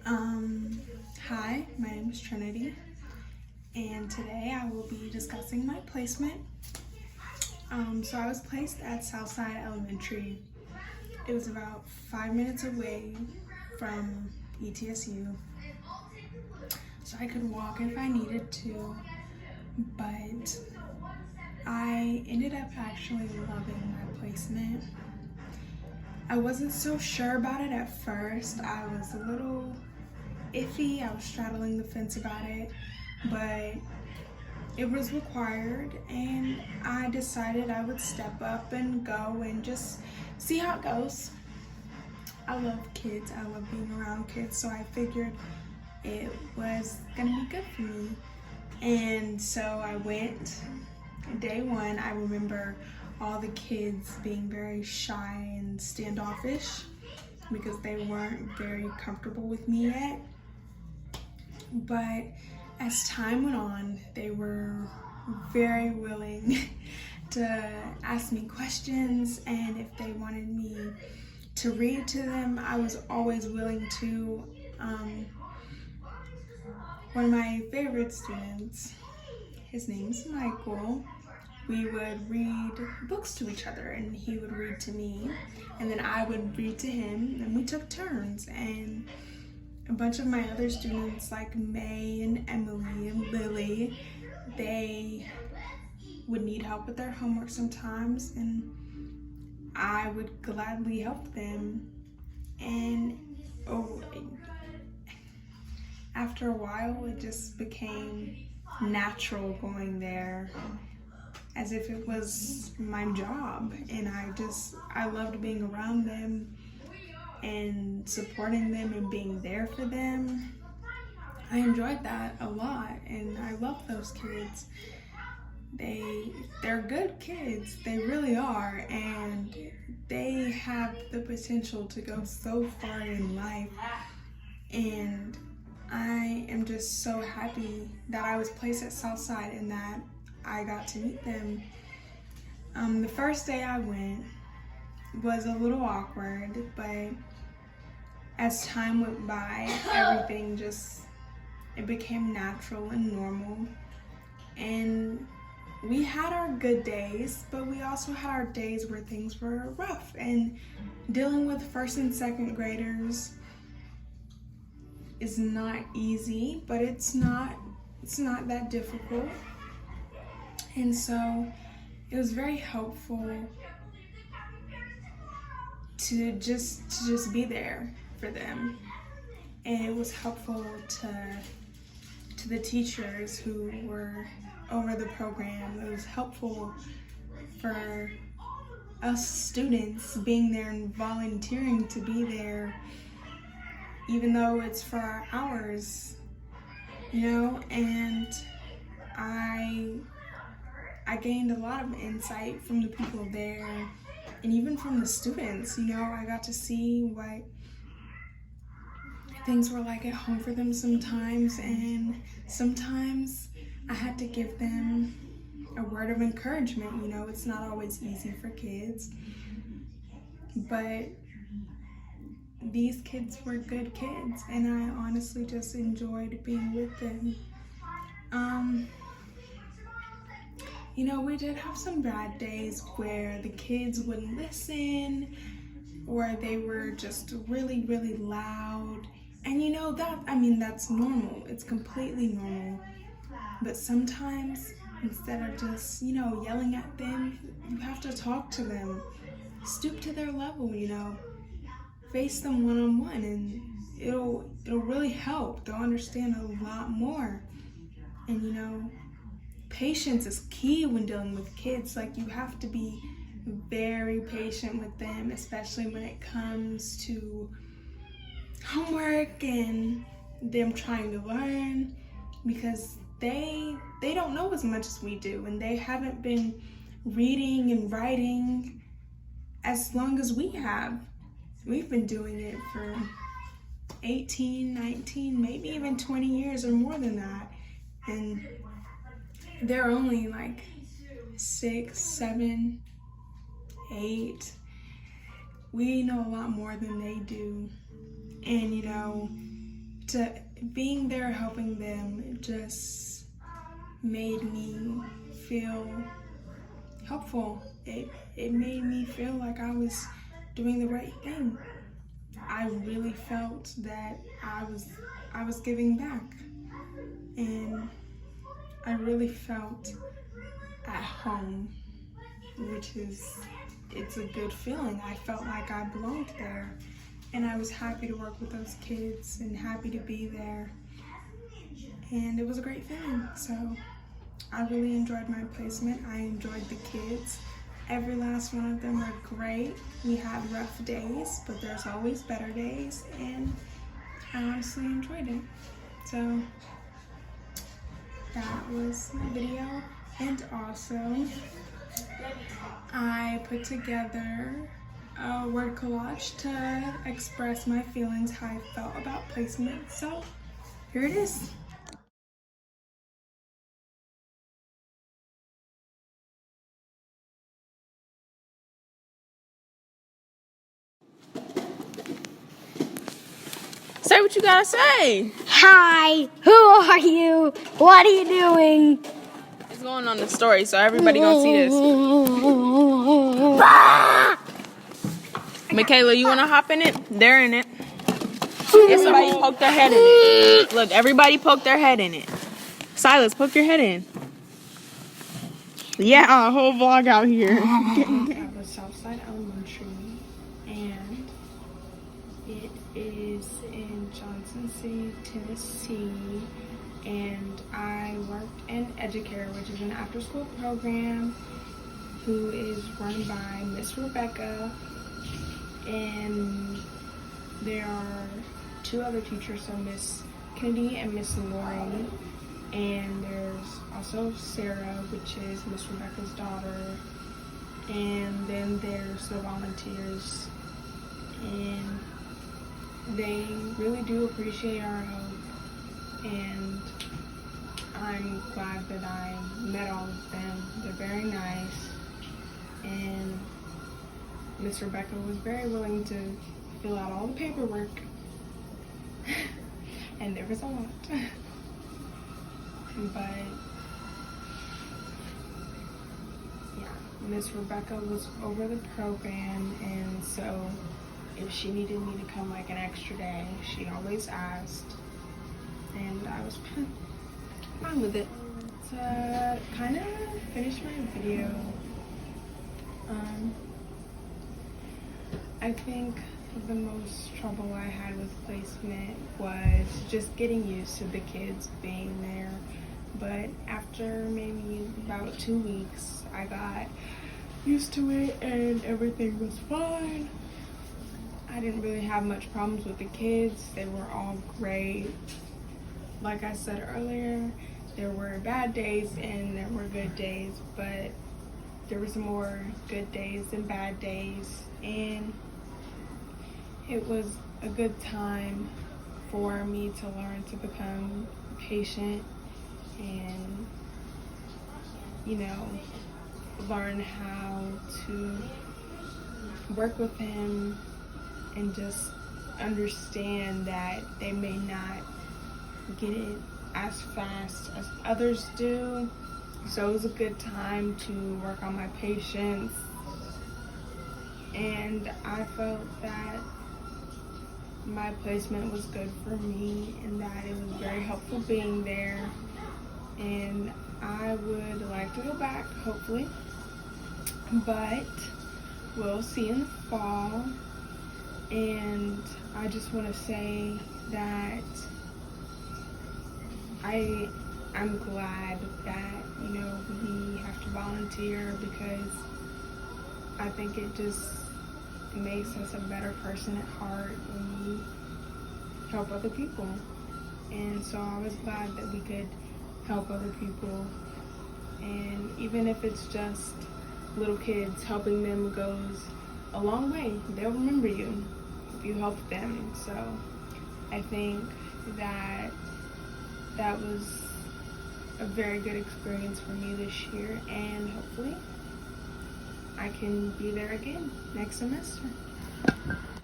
Um, Hi, my name is Trinity, and today I will be discussing my placement. So I was placed at Southside Elementary. It was about 5 minutes away from ETSU, so I could walk if I needed to, but I ended up actually loving my placement. I wasn't so sure about it at first. I was a little iffy. I was straddling the fence about it, but it was required, and I decided I would step up and go and just see how it goes. I love kids. I love being around kids, so I figured it was gonna be good for me. And so I went. Day one, I remember all the kids being very shy and standoffish because they weren't very comfortable with me yet. But as time went on, they were very willing to ask me questions, and if they wanted me to read to them, I was always willing to. One of my favorite students, his name's Michael, we would read books to each other, and he would read to me, and then I would read to him, and we took turns. And a bunch of my other students, like May and Emily and Lily, they would need help with their homework sometimes, and I would gladly help them. And after a while, it just became natural going there, as if it was my job. And I loved being around them and supporting them and being there for them. I enjoyed that a lot, and I love those kids. They're good kids, they really are, and they have the potential to go so far in life. And I am just so happy that I was placed at Southside and that I got to meet them. The first day I went was a little awkward, but as time went by, everything it became natural and normal. And we had our good days, but we also had our days where things were rough. And dealing with first and second graders is not easy, but it's not that difficult. And so it was very helpful to just be there for them. And it was helpful to the teachers who were over the program. It was helpful for us students being there and volunteering to be there, even though it's for our hours, and I gained a lot of insight from the people there, and even from the students. I got to see what things were like at home for them sometimes, and sometimes I had to give them a word of encouragement. It's not always easy for kids, but these kids were good kids, and I honestly just enjoyed being with them. We did have some bad days where the kids wouldn't listen, or they were just really, really loud. And that's normal. It's completely normal. But sometimes, instead of just, yelling at them, you have to talk to them. Stoop to their level, face them one-on-one, and it'll really help. They'll understand a lot more. And patience is key when dealing with kids. Like, you have to be very patient with them, especially when it comes to homework and them trying to learn, because they don't know as much as we do, and they haven't been reading and writing as long as we have. We've been doing it for 18, 19, maybe even 20 years or more than that. And they're only like 6, 7, 8. We know a lot more than they do. And being there helping them just made me feel helpful. It made me feel like I was doing the right thing. I really felt that I was giving back, and I really felt at home, it's a good feeling. I felt like I belonged there, and I was happy to work with those kids and happy to be there, and it was a great feeling. So I really enjoyed my placement. I enjoyed the kids. Every last one of them were great. We had rough days, but there's always better days, and I honestly enjoyed it. So that was my video. And also, I put together a word collage to express my feelings, how I felt about placement. So here it is. Say what you gotta say. Hi, who are you? What are you doing? It's going on the story, so everybody gonna see this. Michaela, you wanna hop in it? They're in it. Everybody poke their head in it. Look, everybody poke their head in it. Silas, poke your head in. Yeah, a whole vlog out here. At the Southside Elementary, and it is in Johnson City, Tennessee, and I worked in Educare, which is an after-school program who is run by Miss Rebecca, and there are two other teachers, so Miss Kennedy and Miss Lori, and there's also Sarah, which is Miss Rebecca's daughter, and then there's the volunteers, and they really do appreciate our help, and I'm glad that I met all of them. They're very nice, and Miss Rebecca was very willing to fill out all the paperwork, and there was a lot, but yeah, Miss Rebecca was over the program, and so if she needed me to come like an extra day, she always asked, and I was fine with it. To kind of finish my video, I think the most trouble I had with placement was just getting used to the kids being there. But after maybe about 2 weeks, I got used to it and everything was fine. I didn't really have much problems with the kids. They were all great. Like I said earlier, there were bad days and there were good days, but there was more good days than bad days, and it was a good time for me to learn to become patient and, learn how to work with him and just understand that they may not get it as fast as others do. So it was a good time to work on my patience, and I felt that my placement was good for me and that it was very helpful being there, and I would like to go back, hopefully, but we'll see in the fall. And I just want to say that I'm glad that, we have to volunteer, because I think it just makes us a better person at heart when we help other people. And so I was glad that we could help other people. And even if it's just little kids, helping them goes a long way. They'll remember you if you help them. So I think that was a very good experience for me this year, and hopefully I can be there again next semester.